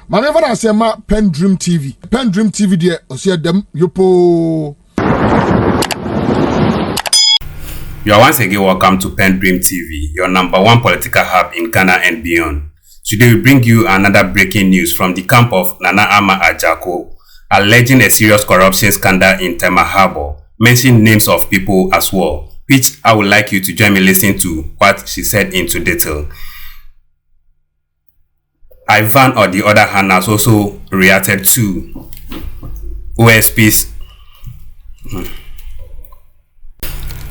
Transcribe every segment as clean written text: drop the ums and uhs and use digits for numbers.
Manever I say ma PENDREAM TV. PENDREAM TV there, I see them yopo. You are once again welcome to PENDREAM TV, your #1 political hub in Ghana and beyond. Today we bring you another breaking news from the camp of Nana Ama Agyarko, alleging a serious corruption scandal in Tema Harbour, mentioning names of people as well, which I would like you to join me listen to what she said into detail. Ivan, on the other hand, has also reacted to OSP's.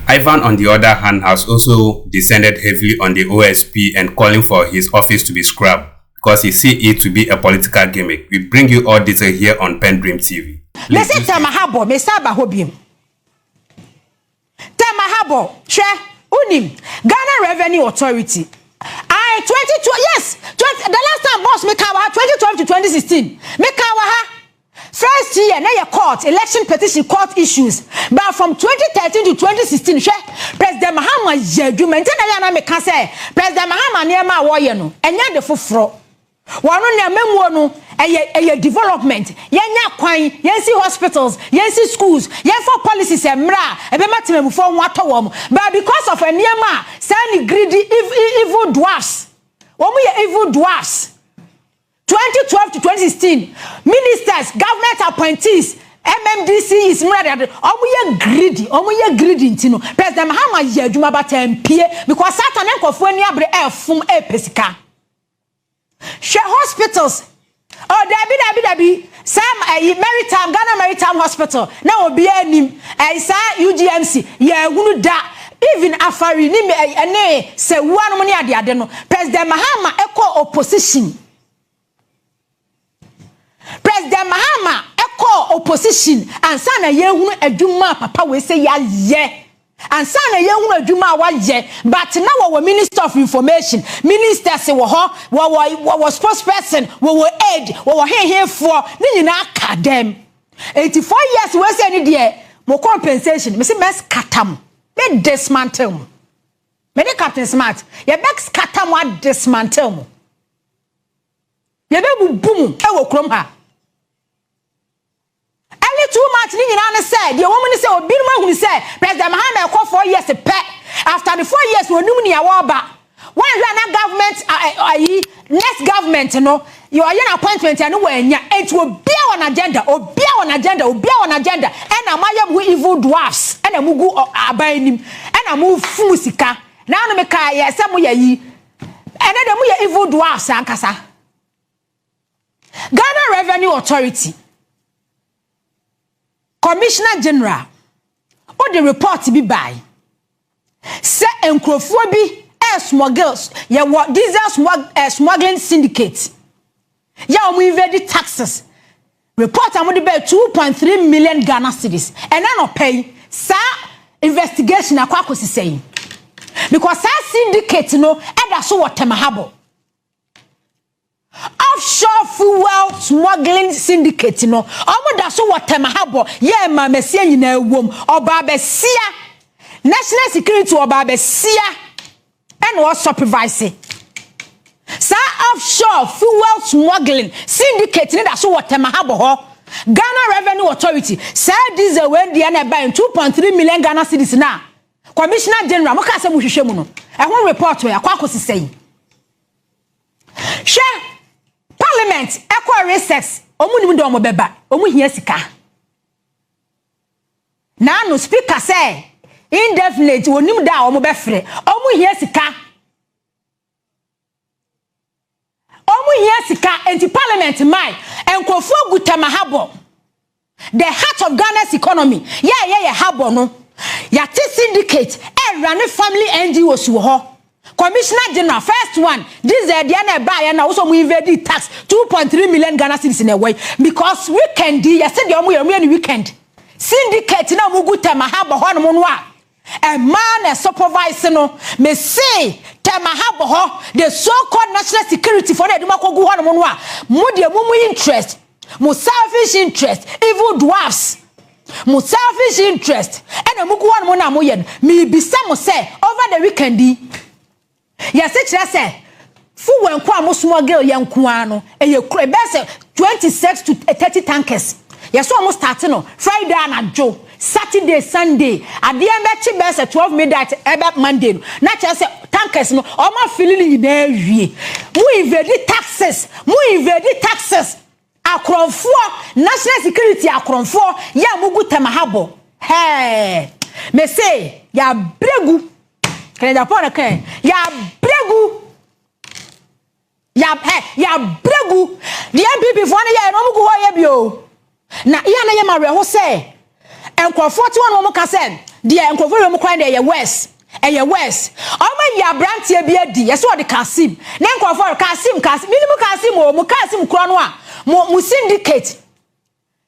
Ivan, on the other hand, has also descended heavily on the OSP and calling for his office to be scrapped because he sees it to be a political gimmick. We bring you all detail here on PENDREAM TV. Listen, Tema Harbour, me saba hobim. Tema Harbour, share unim Ghana Revenue Authority. 2012, yes, the last time boss make our 2012 to 2016. Make our first year, now your court, election petition court issues. But from 2013 to 2016, President Mahama Yedu, maintain a yana me can say, President Mahama Niema Wayano, and yan the fufro. One memono, a development, yan quine, yensi hospitals, yensi schools, yan for policies and mra, a bematim before water. But because of a Niema, sani greedy evil dwarfs. When we are evil dwarfs. 2012 to 2016, ministers, government appointees, MMDC is murdered. We are greedy, Tino. President Mahama Yeduma Batem because Satan and Kofuania Bre Fum E Pesika. Share hospitals. Oh, Debbie. Some Maritime, Ghana Maritime Hospital. Now be any UGMC. Yeah, wouldn't da. Even Afari ni me say one money at the adeno. President Mahama echo opposition. President Mahama echo opposition and sana ye adwuma papa we say ya ye. And sana ye adwuma wa ye. But now our Minister of Information, Minister say wo spokesperson, wo aid, wo here for ni nyina academ. 84 years we say ni there mo compensation. Me say mes katam. Me dismantle. Me Captain Smart. Ye back scatter mo dismantle. Ye be boom e wo krom ha. Early too much ni nyina said. The woman say obi no hu say President Mahama e 4 years pe. After the 4 years we num ni awoba. When na government next government no you are an appointment and no enya it will be on agenda and amayam we evil dwarfs and amugu abanim and amu fusika now no meka yesam yayi and then mu ya evil dwarfs ankasa. Ghana Revenue Authority Commissioner General o the report be by say enkrofo bi smugglers ya what diesel smuggling syndicate ya we invade taxes report am dey 2.3 million Ghana cedis and na no pay sa investigation akwakosi say because sa syndicate no e da so what Tema Harbour offshore fuel smuggling syndicate no omo da so what Tema Harbour ye ma mesia nyina ewom oba besia national security oba besia and was supervising. Sa offshore fuel smuggling syndicate that so what Tema Harbour Ghana Revenue Authority said this when the na buy 2.3 million Ghana cedis now. Commissioner General mo ka se mo hwehwe mu no. E ho report we akwakosi say. Share Parliament equal recess omu nim do mo beba omu hia sika. Na no speaker say indefinite wonim da omo befre omu hia sika enti parliament mai enkofu gu Tema Harbour the heart of Ghana's economy yeah Harbour no ya ti syndicate run family NGOs wo ho Commissioner General first one this the na buy na also we invade tax 2.3 million Ghana cedis in a way because weekend yesterday omo ye weekend syndicate na mugu Tema Harbour ho no no a man a supervisor no me say Tema Harbour the so-called national security for the Dumakogu one monwa mumu interest mu selfish interest evil dwarfs mu selfish interest and a mugu one mona moyen me be some say over the weekend yes say fu wenko am smuggle yenko ano eye kure be say 26 to 30 tankers yes so am start no Friday and Joe Saturday Sunday at the end be be say 12 midnight ebe Monday na che say tankers no o ma filili na wie mu evade taxes akronfo national security akronfo ya mugu Tema Harbour hey me say ya bregu Canada pon kan ya bregu ya bregu the MPP for na ya no mugu ho ya bio na ya na ya mare ho say enkrofo ti won mo ka say the enkrofo we mo kwan dey west west o ma ya brantie bi adi ye so de Kasim na enkrofo Kasim minimum Kasim o mo Kasim kro no a mo syndicate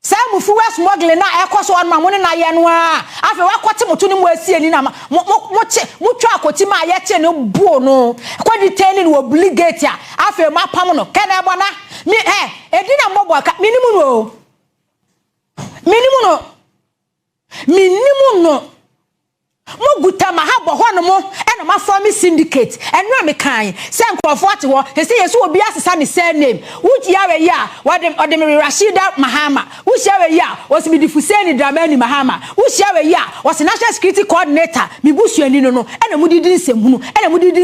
say mo fu west smuggling na ekoso on ma mo na ye no a afi wa kwete moto ni mo asie ni na mo twa akoti ma ye che no buo no kwa detaining wo obligate a afi ma pam no kena bona mi edina mbobo ka minimum no mo Tema Harbour ho no mo e na ma form syndicate eno me kan se nkrofo ate ho se yeso obi asesa ne surname wuji awe ya ode me Rashida Mahama wuji awe ya was me Difuseni Dramani Mahama wuji awe ya was national security coordinator mi busuani no e na mudidi nsem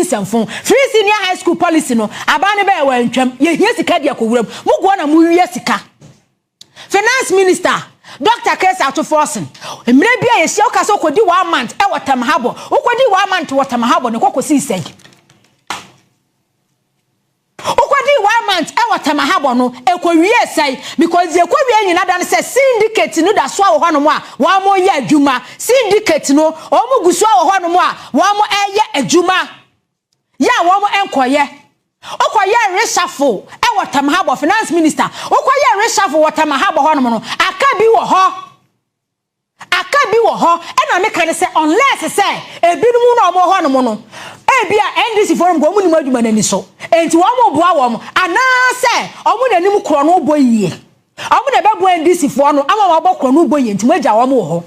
nsemfon free senior high school policy no abane be wa ntwam ye hia sika dia kowuram mo go na mo wie sika finance minister Dr. Kesa to forcing. Emre bia ye sia okaso kodi 1 month e Tema Harbour. Ukodi 1 month Tema Harbour ne kokosi sei. Ukodi 1 month e Tema Harbour no e kowie sei because ye kowie nyina dan say syndicate no da so a wo no mo a wa mo ye adwuma. Syndicate no o mo guso a wo no mo a wa mo eye adwuma. Ya wo mo enkoye. Okoye reshuffle e Tema Harbour finance minister okoye reshuffle Tema Harbour ho no aka bi wo ho e na me kan say unless say ebinum no mo ho no no e bia NDC forum go mu ni maduma nani so enti wo mo boa wo mo ana say omo nanim kro no boyie omo na be bo NDC fo no ama wo kro no boyie enti maja wo mo ho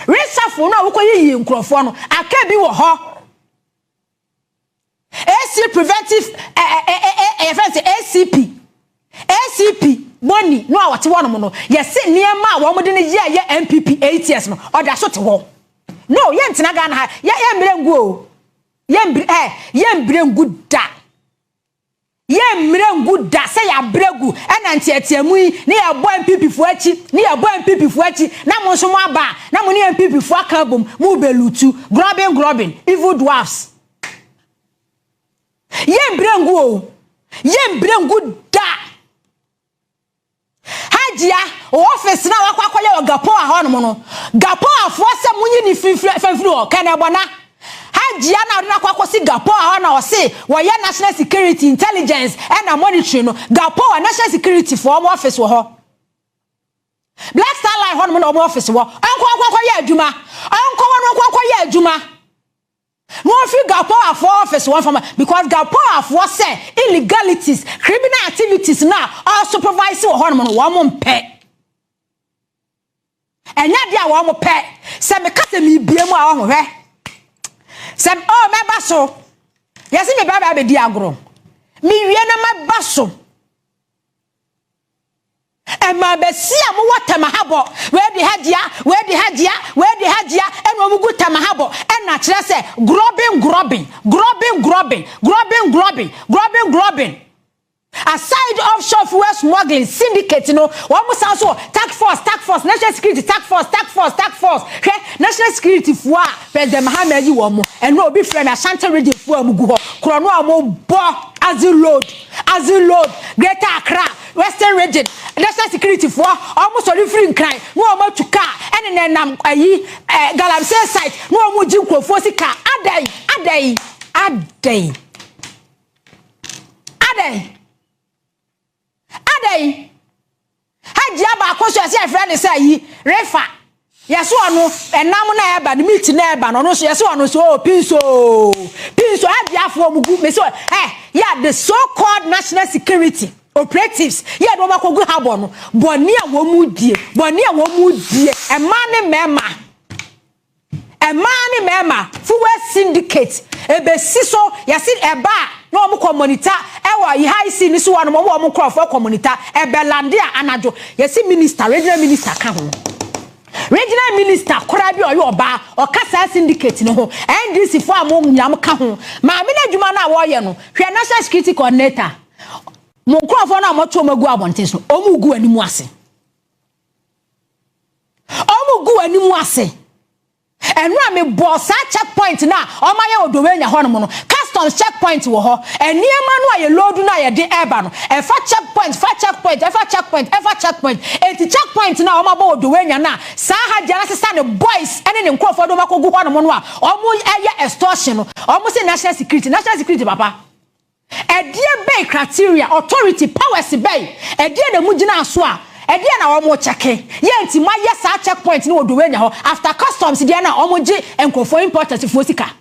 reshuffle no okoye yi nkrofo no aka bi wo ho AC preventive ACP money no awate wono mo no yes niema a wo mo de ne ye MPP 8 years no oda so te wo no ye ntina ga na ha ye mrengu o ye mrengu da say ya bregu ena ntiatiamu yi ne ya bo MPP fu achi na mo so mo aba na mo ne MPP fu aka bom mu belutu grubbing evil dwarfs Yembrengu da Hajia office na wakwakoye Gapo ahono mo no Gapo afo se munyi ni fifiri o kana bona Hajia na na kwakosi Gapo ahono o se wo ye national security intelligence and monitoring no Gapo national security for mo office wo ho Black Star Line hono mo no office wo kwakoye adwuma adwuma no figure power for office one from because power for say illegalities, criminal activities now all supervise one pe. And yet there one pe. Say me kase me biemu a one he. Say oh me baso. Yes me baba be di agro. Me wie na me baso. And my besia mo Tema Harbour where the hadia and we go Tema Harbour and na kire say grubbing aside offshore fuel smuggling syndicate no one mo sound so task force national security task force national security fuel president Mahama yi wo mo and no be friend Ashanti radio fuel mu gu ho kro no mo bo azil load Greater Accra Western region national security for almost all free crime no mo tuka ene nenam ayi galamsey site no mo ji nkrofo sika adai hajia ba koso ase friend say yi refa yeso ono enam na eba the meat na eba no so yeso ono so pinso hajia fo mugu me so yeah the so called national security operatives yeah do ma kogu Harbour no boni a wo mu die e ma ne mema man mema fuwe syndicate ebe siso yasi eba no omu communita ewa high see ni so wanu mo omu crofo communita ebe landia anajo yasi minister regional minister ka ho regional minister kora bi oyo oba okasa syndicate no ho NDC fo amom nyam ka ho ma me na adwuma na wo ye no hwe national security coordinator mo crofo na mo to magu abonten so omu gu animu ase and run me boss checkpoint na o ma ye odowenya ho no mo no customs checkpoint wo ho and near man wa ye load na ye de eba no e fa checkpoint e checkpoint na o ma ba odowenya na sa ha dia na sesa ne boys ene ne nkofo do makogu ho no mo no a o mo eye extortion no o mo say national security papa e die bay criteria authority powers bay e die na mugina aso a e dia na omo cheke ye nti ma ye sa checkpoint ni odowenya ho after customs dia na omo gi enkofo importers fo sika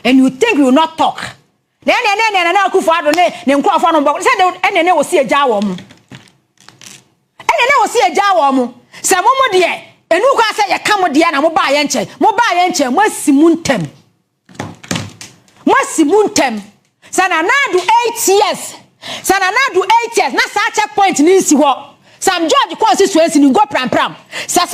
and you think we will not talk then na akufo ado ne nkofo no bo say ene wo si eja wo mo se mo de enu kwa say ye ka mo de na mo ba ye nche mo asimuntem sana na do 8 years na sa checkpoint ni si ho Sam George constituency ni go pram sa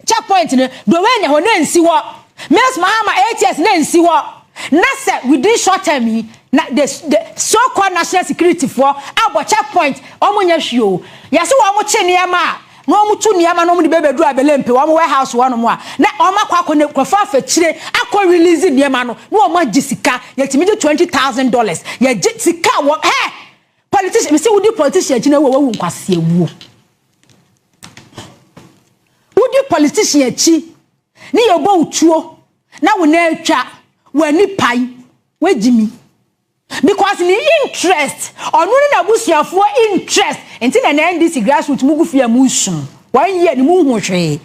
checkpoint ni do wenya ho na nsi ho Miss Mahama 8 years na nsi ho na say within short term na the so called national security for abo checkpoint omunya hwio yase wo mo che niema no mu tu niema no mu de bebedu abelempe wo mo warehouse wo no mo a na o makwa ne kofa afachire akọ release niema no no o ma gisika ye timidi $20,000 ye gisika wo politician me say wudi politician gina wo wu nkwase ewu wudi politician echi ni ye bo utuo na wo na atwa wani pai wejimi because the interest onu ni na busuafo interest enti na NDC grassroots mugu fia musun 1 year ni mu hwehwe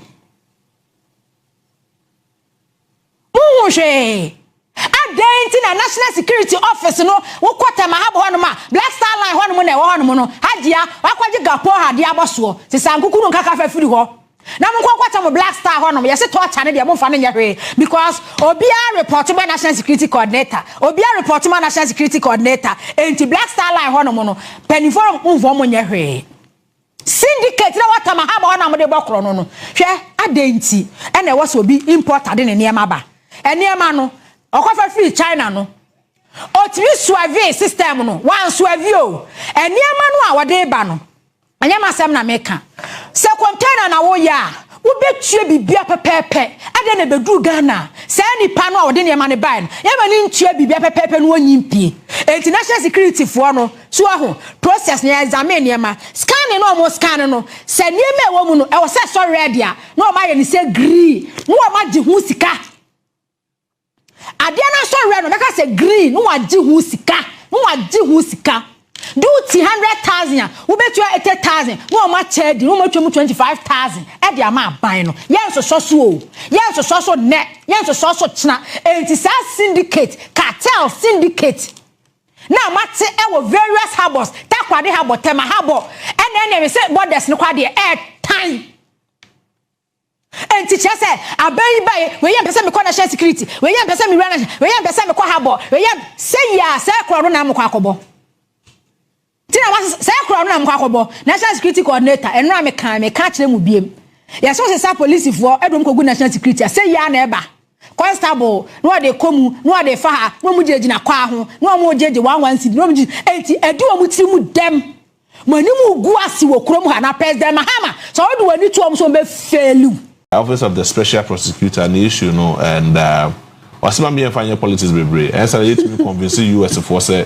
adenti na national security office no wo kwata ma habo hono ma Black Star Line hono mo na ho hono mo no hajia wakwaje gapo hade aboso sisankuku no nkaka fa firi ho na mo kwata mo Black Star hono mo yese torture ne de mo fa ne nyehwe because obia report by national security coordinator enti Black Star Line hono mo no penifo mvo mo nyehwe syndicate na wata ma habo hono mo de bokro no hwe adenti ene wo so obi importer de ne niema ba eniema no okofa free China no otimi suave system no wan suave o eniema no a wode ba no anyama sem na meka se container na wo ya wo betue bibia pepepe ade na bedu Ghana se nipa no a wode niema ne ba no yema ni ntue bibia pepepe no onyimpie international security for no so aho process na examine niema scan no mo scan no se niema e wo mu no e wo se so ready a no ma ye ni se green no ma gi hu sika ade na so re no make say green no wagi hu sika duty 100,000 wo betu 80,000 no ma chedi no ma twem 25,000 e de ama ban no yenso so net yenso so china enti sa syndicate cartel syndicate na mate e wo various harbors takwade harbor Tema harbor ene we say borders no kwade time enti chese abai bai we yam pese me kwa national security we yam pese me run we yam pese me kwa harbor we yam say ya say kro no na mkwa akobo tina was say kro no na mkwa akobo national security coordinator eno a me ka kire mu biem ya so say police for edom kogu national security say ya na eba constable no de komu no de fa ha no mu jejina kwa ho no mu jeje 116 no mu enti edu omu tiri mu dem mani mu gu ase wo krom ha na president Mahama so wo de wani to so be failu Office of the Special Prosecutor an issue no and Osman be fanya politics bebre and so you to convince US for say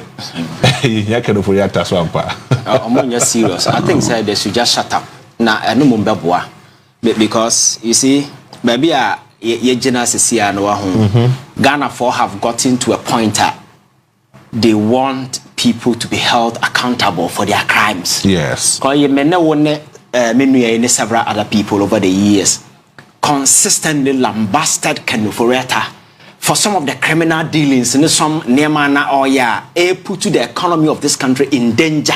you can for react as one pa I'm serious. I think say they should just shut up na no mbeboa because you see maybe ye general sia no ho Ghana for have gotten to a point they want people to be held accountable for their crimes. Yes, because you may know many several other people over the years consistently lambasted Kenuforiata for some of the criminal dealings in some Neemana or put to the economy of this country in danger.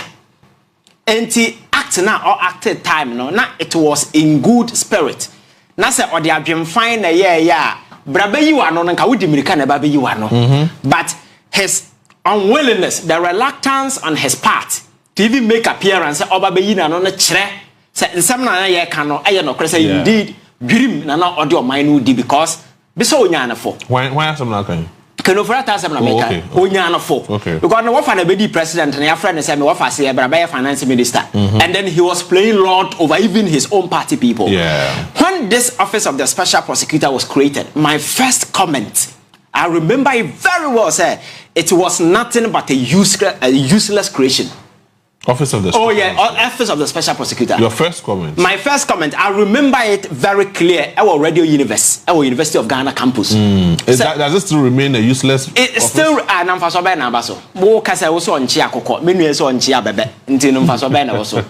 And he acted now or acted time, no, not it was in good spirit. Now say or they have been fine a year, brabe yi wa no nka wodi mirika na babe yi wa no but his unwillingness, the reluctance on his part to even make appearance oba be yi na no kire say nsam na ye ka no aye no kire say indeed dream na na odi o man no di because be so onya na for why asem na kan Kenofra ta asem na make onya na for because no wafa na be di president na ya friend say me wafa say braba ya finance minister and then he was playing lord over even his own party people. When this office of the special prosecutor was created, my first comment, I remember it very well, sir, it was nothing but a useless creation. Office of the Office of the special prosecutor. Your first comment? My first comment, I remember it very clear. Our Radio Universe, our University of Ghana campus. Does it still remain a useless? It still. I'm for so bad now, so. Mo kasa also on chia koko. Menu also on chia bebe. Nti no for so bad now also.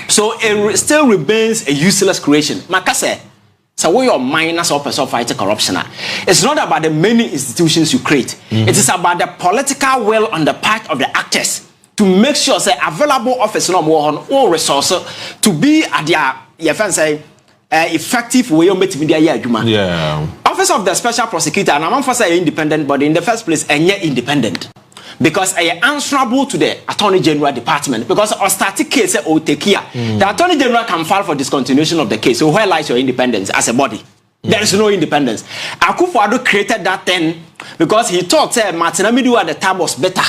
So it still remains a useless creation. Makase. So we are minus or person fighting corruption. It's not about the many institutions you create. It is about the political will on the part of the actors to make sure say available office no more on all resources to be at their effective way of making media adwuma. Office of the special prosecutor and I'm for say independent body in the first place and yet independent. Because I am answerable to the Attorney General Department. Because a static case or take here, the Attorney General can file for discontinuation of the case. So where lies your independence as a body? There is no independence. Akufo-Addo created that thing because he thought Martin Amidu at the time was better.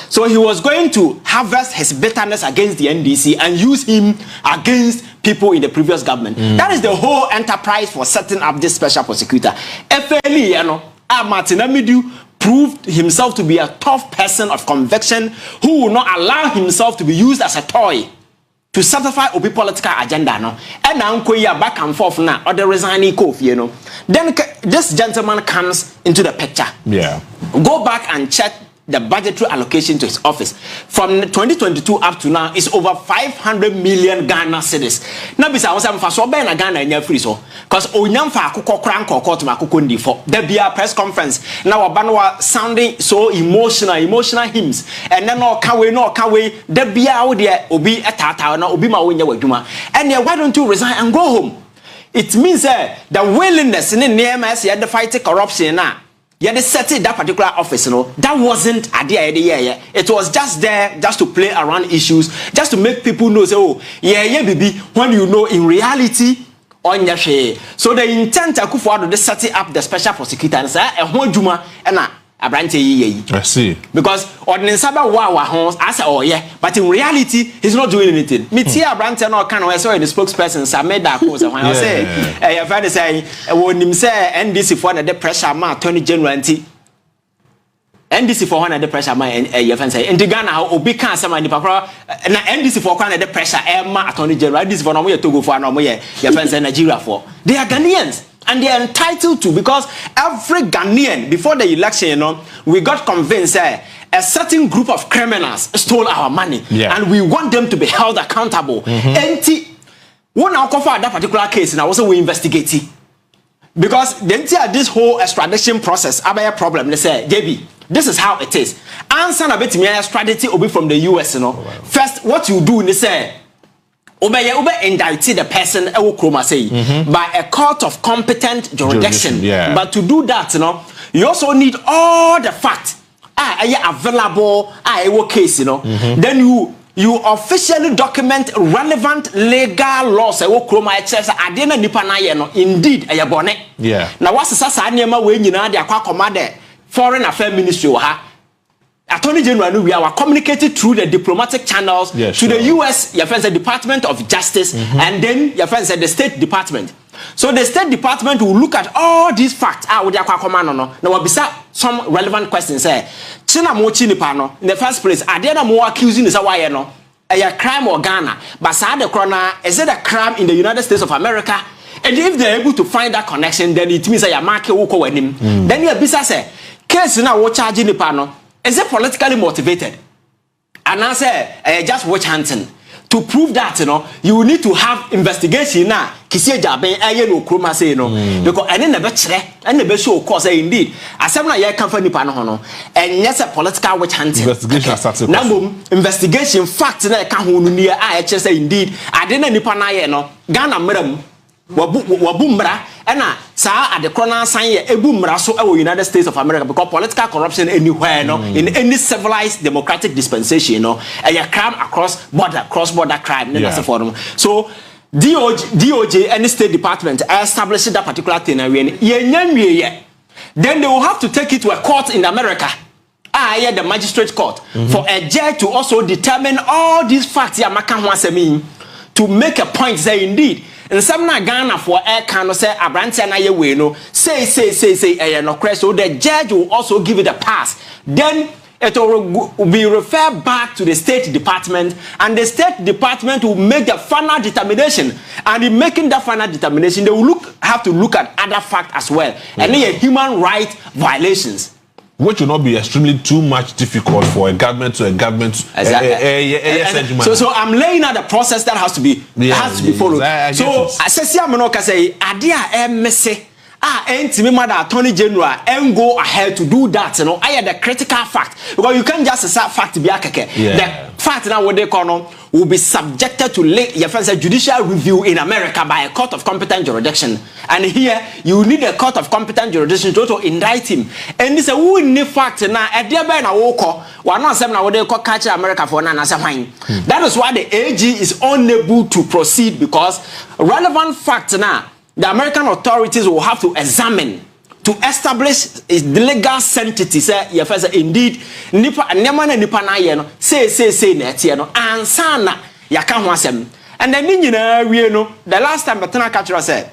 So he was going to harvest his bitterness against the NDC and use him against people in the previous government. That is the whole enterprise for setting up this special prosecutor. Martin Amidu proved himself to be a tough person of conviction who will not allow himself to be used as a toy to satisfy obi political agenda no and now back and forth now or the resigning coffee then this gentleman comes into the picture. Go back and check the budgetary allocation to his office from 2022 up to now is over 500 million Ghana cedis. Now bisa won say so be na Ghana nya free so cause onyam fa akukọ kran kokọ to makukọ ndi for there be a press conference now oba no sounding so emotional hymns and then no ka we there be a wo de obi etata na obi ma wo nya wadwuma and why don't you resign and go home? It means the willingness in the say the fight corruption na they set that particular office, that wasn't idea. It was just there just to play around issues, just to make people know, say, oh, baby, when you know in reality, on your share. So the intent of Akufo-Addo to set up the special prosecutor and say, I see. Because ordinance I say, oh yeah, but in reality, he's not doing anything. Me tia Abrante no kind of the spokesperson so made that pose when I say, your friend say, when him say NDC for the pressure ma Attorney General NDC for one the pressure ma your friend say, in Ghana obi can say man papa na NDC for one the pressure ma Attorney General this for no more Togo for no more your friend say Nigeria for. They are Ghanaians. And they are entitled to, because every Ghanaian, before the election, we got convinced a certain group of criminals stole our money. And we want them to be held accountable. And when I cover that particular case, and I also we investigate it. Because this whole extradition process, I have a problem. They say, JB, this is how it is. Answer a bit me extradition will be from the US, First, what you do, they say, Ube indicted the person by a court of competent jurisdiction. But to do that, you also need all the facts available case, Then you officially document relevant legal laws. Indeed, now what's the Foreign Affairs Ministry? Attorney General, we are communicated through the diplomatic channels to the US, your friends, the Department of Justice, and then your friends at the State Department. So the State Department will look at all these facts. Now we'll be some relevant questions. In the first place, are there more accusing is a crime or Ghana? But is it a crime in the United States of America? And if they're able to find that connection, then it means that you're then you'll be say, case now what charging the panel. Is it politically motivated? And I say, just watch hunting. To prove that, you need to have investigation now. Because I never show cause indeed. As I'm not company panel, and yes, a political witch hunting. Investigation facts that can near IHS indeed. I didn't Ghana madam wabumbra and at the corner sign ebu mraso e United States of America because political corruption anywhere no in any civilized democratic dispensation no a crime across border cross-border crime for them. So DOJ and the State Department established that particular thing then they will have to take it to a court in America. The magistrate court for a judge to also determine all these facts to make a point say indeed and some na Ghana for air can say abrantia na ye we no say no crash, so the judge will also give it a pass. Then it will be referred back to the State Department, and the State Department will make the final determination. And in making that final determination, they will have to look at other facts as well, and human rights violations. Which will not be extremely too much difficult for a government to exactly. So I'm laying out the process that has to be followed. So I say idea messy. Mother Attorney General and go ahead to do that. You know, I had the critical fact because you can't just say fact be the fact now what they call will be subjected to judicial review in America by a court of competent jurisdiction. And here you need a court of competent jurisdiction to indict him. And this is who need fact now. At the end of we're not saying what they call catch America for an answer. That is why the AG is unable to proceed because relevant fact now. The American authorities will have to examine to establish the legal sanctity. Say, indeed, nipa na yeno say na and sana yaka ho asem. And then the last time Batana Cȧrtel said,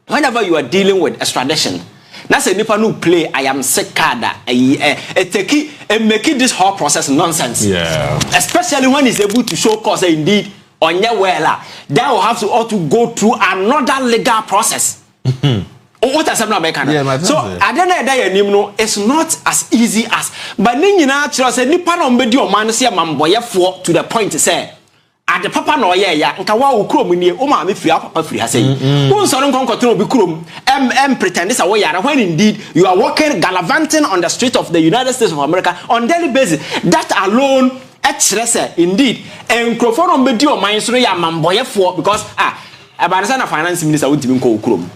whenever you are dealing with extradition, that's a nipa no play. I am sick kada. Making this whole process nonsense. Yeah. Especially when he's able to show cause indeed. On your well, they will have to go through another legal process. What is happening? So I don't know. It's not as easy as. But then naturally say nipa no mbedi o man say mamboyefo to the point to say at the papa no ya nka wa ukrom ni o ma me firi papa firi ha say. Won so no konkoto obi krom pretend say wo yara when indeed you are walking gallivanting on the street of the United States of America on daily basis. That alone indeed, and Crawford on Bedio mines ya mamboyefo because about the finance minister won't even call Krum.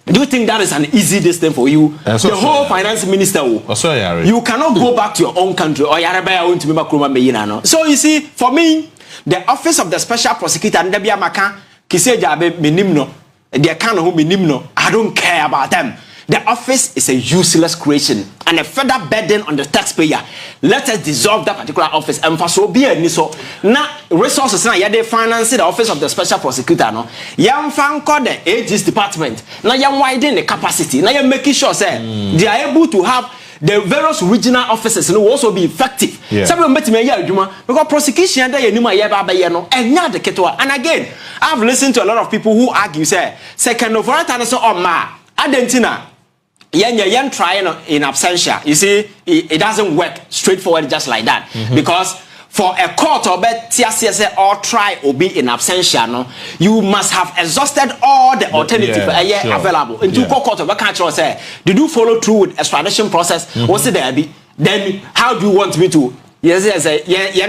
Do you think that is an easy distance for you? The whole finance minister you cannot go back to your own country or Yarabaya won't be Makruma. So you see, for me, the office of the special prosecutor and Debia Maka Kiseja minimno, the account who minimno, I don't care about them. The office is a useless creation and a further burden on the taxpayer. Let us dissolve that particular office and for so be a so now resources now they finance the office of the special prosecutor no young fan call the AG's department now you widen the capacity now you're making sure say they are able to have the various regional offices will also be effective. Some because prosecution and again I've listened to a lot of people who argue say second of all Argentina yen trying in absentia. You see, it doesn't work straightforward just like that. Because for a court or or try or be in absentia, no, you must have exhausted all the alternatives available. Into court of a say, did you follow through with extradition process? What's it there be? Then how do you want me to? Yes,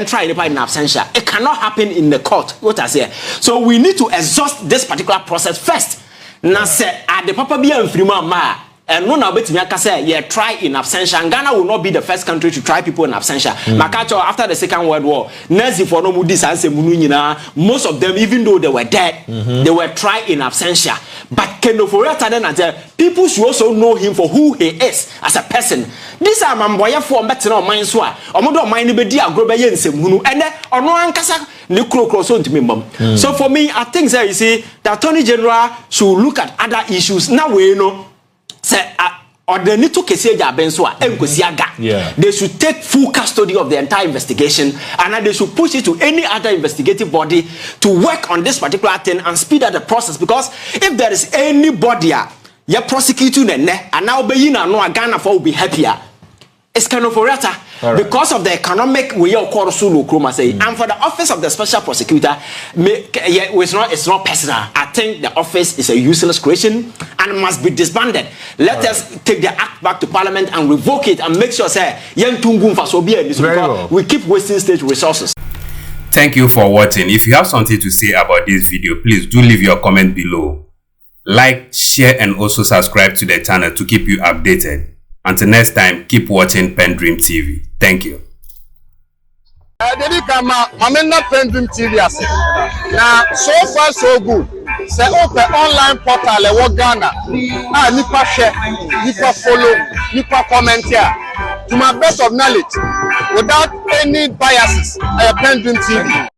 try in absentia. It cannot happen in the court. What I say. So we need to exhaust this particular process first. Now say at the papa be and free and no now bet me say try in absentia. Ghana will not be the first country to try people in absentia. Makacho after the Second World War, Nazi for no mudi sanse munu most of them even though they were dead, they were tried in absentia. But Kenoforiata then people should also know him for who he is as a person. These are mamboya for better no mind so. Omodo mind be dia grobe ye nsem and then ono ankasa ne krokro to me. So for me I think you see the Attorney General should look at other issues. Now we know say or they need to they should take full custody of the entire investigation and they should push it to any other investigative body to work on this particular thing and speed up the process, because if there is anybody you're prosecuting and now Ghana for will be happier. It's kind of because of the economic way of and for the office of the special prosecutor, it's not personal. I think the office is a useless creation and must be disbanded. Let us take the act back to Parliament and revoke it and make sure we keep wasting state resources. Thank you for watching. If you have something to say about this video, please do leave your comment below. Like, share, and also subscribe to the channel to keep you updated. Until next time, keep watching PENDREAM TV. Thank you. Dedi kama mamena PENDREAM TV ase. Na so far so good. Say open online portal e wo Ghana. Nipa share, nipa follow, nipa comment here. To my best of knowledge, without any biases, PENDREAM TV.